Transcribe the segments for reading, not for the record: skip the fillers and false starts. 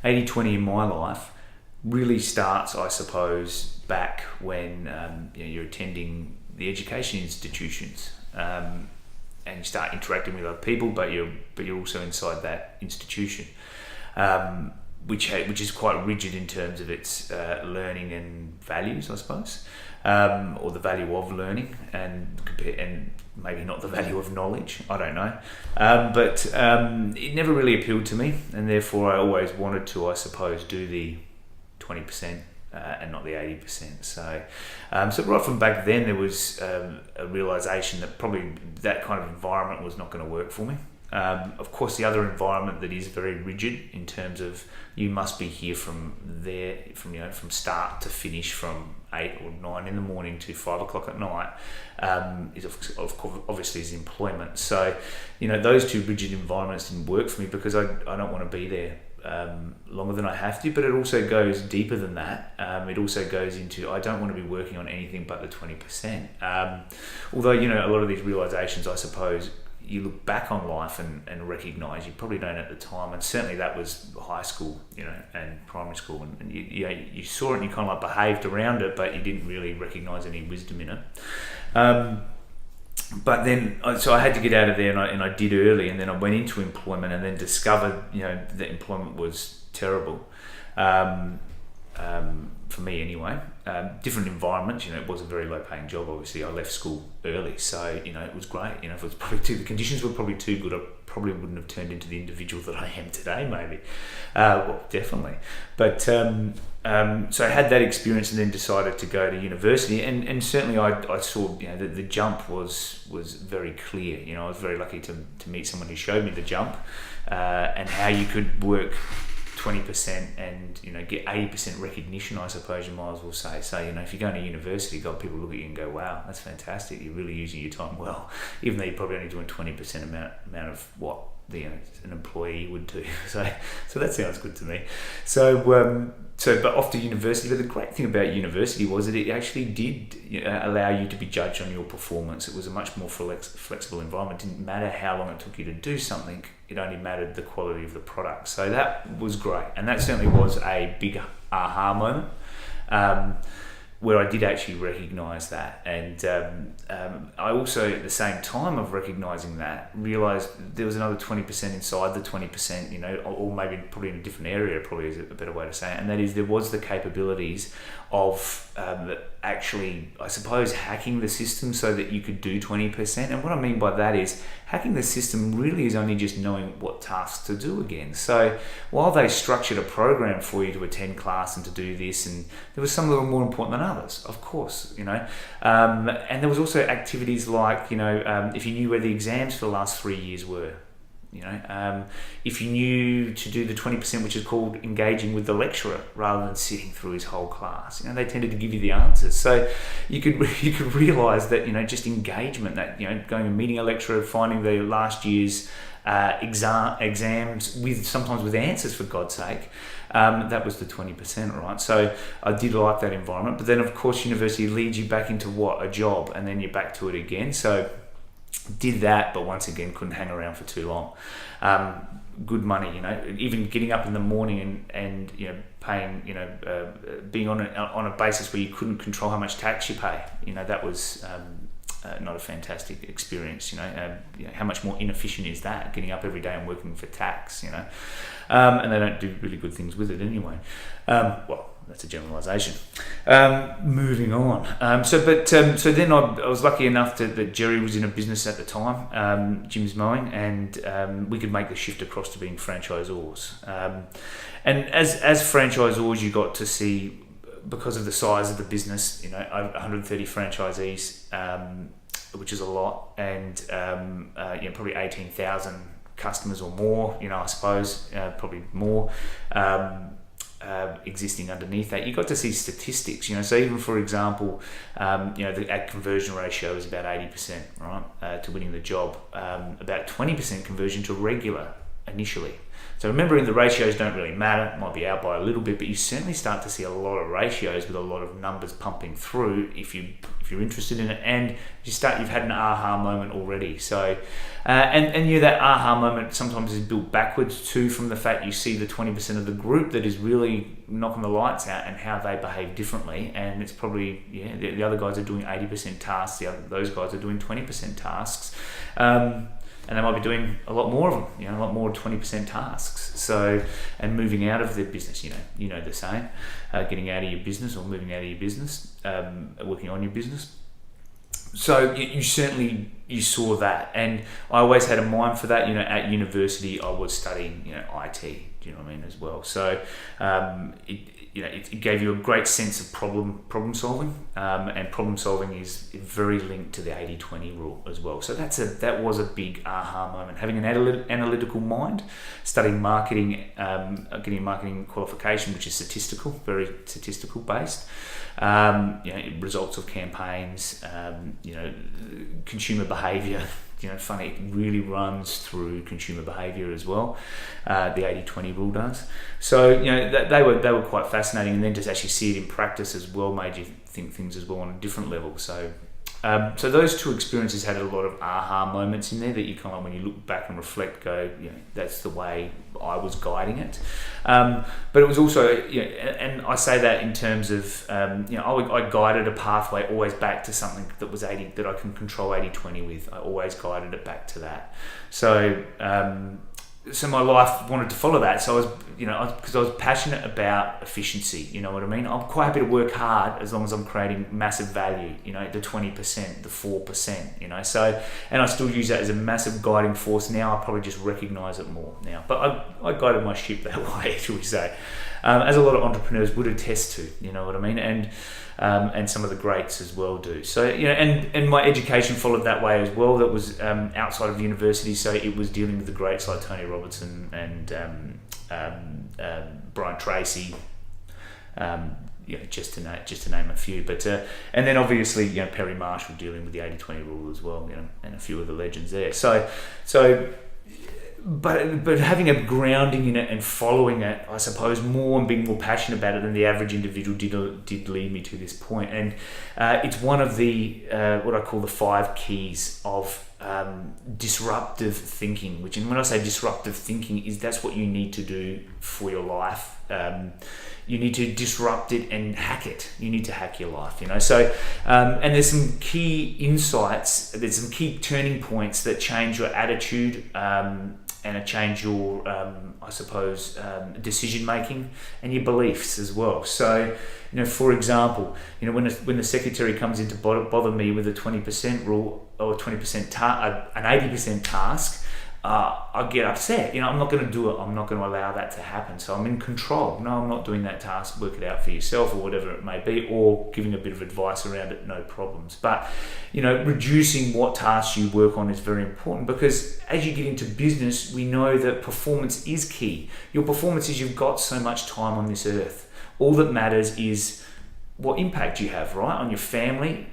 80-20 in my life really starts, I suppose, back when you're attending the education institutions, and you start interacting with other people, but you're also inside that institution, which is quite rigid in terms of its learning and values, I suppose, or the value of learning, and maybe not the value of knowledge. I don't know, but it never really appealed to me, and therefore I always wanted to, I suppose, do the 20% and not the 80%. So right from back then, there was a realization that probably that kind of environment was not going to work for me. Of course, the other environment that is very rigid in terms of you must be here from start to finish, from 8 or 9 in the morning to 5 o'clock at night, is obviously is employment. So, those two rigid environments didn't work for me because I don't want to be there longer than I have to, but it also goes deeper than that. It also goes into, I don't want to be working on anything but the 20%. Although, a lot of these realizations, I suppose, you look back on life and recognize you probably don't at the time, and certainly that was high school, and primary school, and you saw it and you kind of like behaved around it, but you didn't really recognize any wisdom in it. But then, so I had to get out of there, and I did early, and then I went into employment, and then discovered, that employment was terrible, for me anyway. Different environments, it was a very low-paying job. Obviously, I left school early, so it was great. If it was the conditions were probably too good, I probably wouldn't have turned into the individual that I am today. Maybe, well, definitely. But so I had that experience, and then decided to go to university, and certainly I saw the jump was very clear. I was very lucky to meet someone who showed me the jump, and how you could work 20% and get 80% recognition, I suppose you might as well say. So if you're going to university, people look at you and go, wow, that's fantastic, you're really using your time well, even though you're probably only doing 20% amount of what an employee would do. So that sounds good to me. But off to university. But the great thing about university was that it actually did allow you to be judged on your performance. It was a much more flexible environment. It didn't matter how long it took you to do something. It only mattered the quality of the product. So that was great. And that certainly was a big aha moment, where I did actually recognise that. And I also, at the same time of recognising that, realised there was another 20% inside the 20%, or maybe probably in a different area, probably is a better way to say it. And that is, there was the capabilities of actually, I suppose, hacking the system so that you could do 20%. And what I mean by that is, hacking the system really is only just knowing what tasks to do again. So while they structured a program for you to attend class and to do this, and there was some that were more important than others, of course, and there was also activities like, if you knew where the exams for the last 3 years were, if you knew to do the 20%, which is called engaging with the lecturer rather than sitting through his whole class, they tended to give you the answers. So you could realise that, just engagement, that, going and meeting a lecturer, finding the last year's exams sometimes with answers, for God's sake. That was the 20%, right? So I did like that environment. But then, of course, university leads you back into a job, and then you're back to it again. So did that, but once again couldn't hang around for too long. Good money, even getting up in the morning and paying, being on a basis where you couldn't control how much tax you pay. That was not a fantastic experience. How much more inefficient is that? Getting up every day and working for tax. And they don't do really good things with it anyway. Well, that's a generalisation. Moving on. So then I was lucky enough that Jerry was in a business at the time, Jim's Mowing, and we could make the shift across to being franchisors. And as franchisors, you got to see, because of the size of the business, 130 franchisees, which is a lot, and probably 18,000 customers or more, I suppose, probably more. Existing underneath that, you got to see statistics, so even, for example, the conversion ratio is about 80%, right, to winning the job, about 20% conversion to regular initially. So remembering the ratios don't really matter, it might be out by a little bit, but you certainly start to see a lot of ratios with a lot of numbers pumping through if you're interested in it, and you've had an aha moment already. So and that aha moment sometimes is built backwards too, from the fact you see the 20% of the group that is really knocking the lights out and how they behave differently, and it's probably the other guys are doing 80% tasks, those guys are doing 20% tasks. And they might be doing a lot more of them, a lot more 20% tasks. So, and moving out of their business, you know the saying, getting out of your business or moving out of your business, working on your business. So you certainly saw that, and I always had a mind for that. At university I was studying, IT. Do you know what I mean as well? So it gave you a great sense of problem solving, and problem solving is very linked to the 80-20 rule as well. So that was a big aha moment. Having an analytical mind, studying marketing, getting a marketing qualification, which is statistical, very statistical based. Results of campaigns, consumer behaviour. Funny, it really runs through consumer behaviour as well. The 80-20 rule does. So they were quite fascinating, and then just actually see it in practice as well made you think things as well on a different level. So those two experiences had a lot of aha moments in there that you kind of, when you look back and reflect, go, that's the way I was guiding it. But it was also, and I say that in terms of, I guided a pathway always back to something that was that I can control 80-20 with. I always guided it back to that. So my life wanted to follow that. So I was, because I was passionate about efficiency, you know what I mean? I'm quite happy to work hard as long as I'm creating massive value, the 20%, the 4%, so, and I still use that as a massive guiding force now. I probably just recognize it more now, but I guided my ship that way, shall we say, as a lot of entrepreneurs would attest to, you know what I mean? And some of the greats as well do. So, and my education followed that way as well. That was outside of university, so it was dealing with the greats like Tony Robertson and Brian Tracy, just to name a few. But and then obviously Perry Marshall dealing with the 80-20 rule as well, and a few of the legends there. So. But having a grounding in it and following it, I suppose, more and being more passionate about it than the average individual did lead me to this point. And it's one of the what I call the 5 keys of disruptive thinking. And when I say disruptive thinking, that's what you need to do for your life. You need to disrupt it and hack it. You need to hack your life, So, and there's some key insights. There's some key turning points that change your attitude. And change your, decision making and your beliefs as well. So, for example, when the secretary comes in to bother me with a 20% rule or 20% an 80% task, I get upset. I'm not going to do it. I'm not going to allow that to happen. So I'm in control. No, I'm not doing that task. Work it out for yourself, or whatever it may be, or giving a bit of advice around it. No problems. But reducing what tasks you work on is very important, because as you get into business, we know that performance is key. Your performance is, you've got so much time on this earth. All that matters is what impact you have, right, on your family,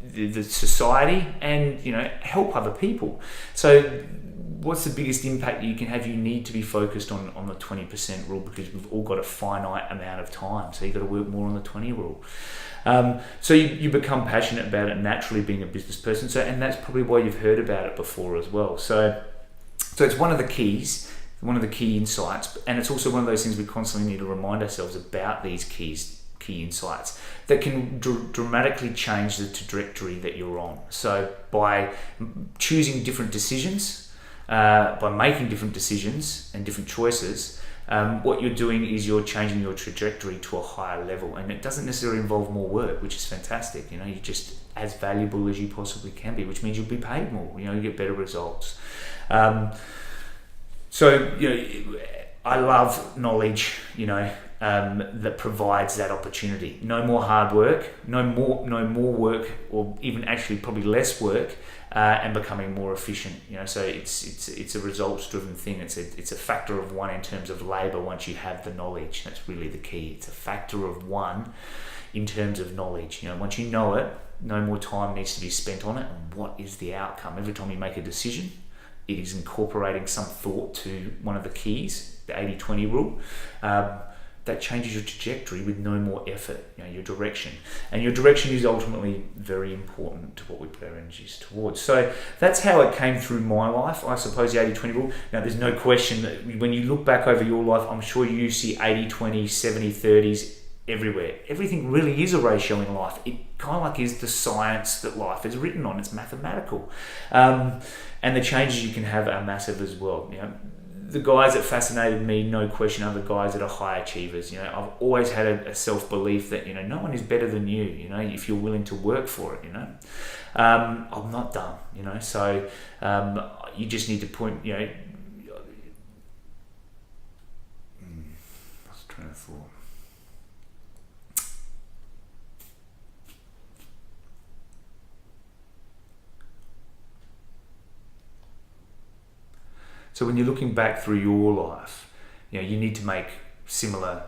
the society, and help other people. So what's the biggest impact you can have? You need to be focused on the 20% rule, because we've all got a finite amount of time, so you've got to work more on the 20 rule. So you become passionate about it naturally, being a business person. So, and that's probably why you've heard about it before as well. So it's one of the keys, one of the key insights, and it's also one of those things we constantly need to remind ourselves about, these key insights that can dramatically change the trajectory that you're on. So by choosing different decisions, by making different decisions and different choices, what you're doing is you're changing your trajectory to a higher level, and it doesn't necessarily involve more work, which is fantastic. You're just as valuable as you possibly can be, which means you'll be paid more. You get better results. So I love knowledge, that provides that opportunity. No more hard work, no more work, or even actually probably less work, and becoming more efficient. So it's a results-driven thing. It's a factor of 1 in terms of labour. Once you have the knowledge, that's really the key. It's a factor of 1 in terms of knowledge. Once you know it, no more time needs to be spent on it. And what is the outcome? Every time you make a decision, it is incorporating some thought to one of the keys, the 80-20 rule. That changes your trajectory with no more effort, your direction. And your direction is ultimately very important to what we put our energies towards. So that's how it came through my life, I suppose, the 80-20 rule. Now, there's no question that when you look back over your life, I'm sure you see 80-20, 70-30s everywhere. Everything really is a ratio in life. It kind of like is the science that life is written on. It's mathematical. And the changes you can have are massive as well. The guys that fascinated me, no question, are the guys that are high achievers. I've always had a self-belief that, no one is better than you, if you're willing to work for it, I'm not dumb, so you just need to point, I was trying to thought. So when you're looking back through your life, you need to make similar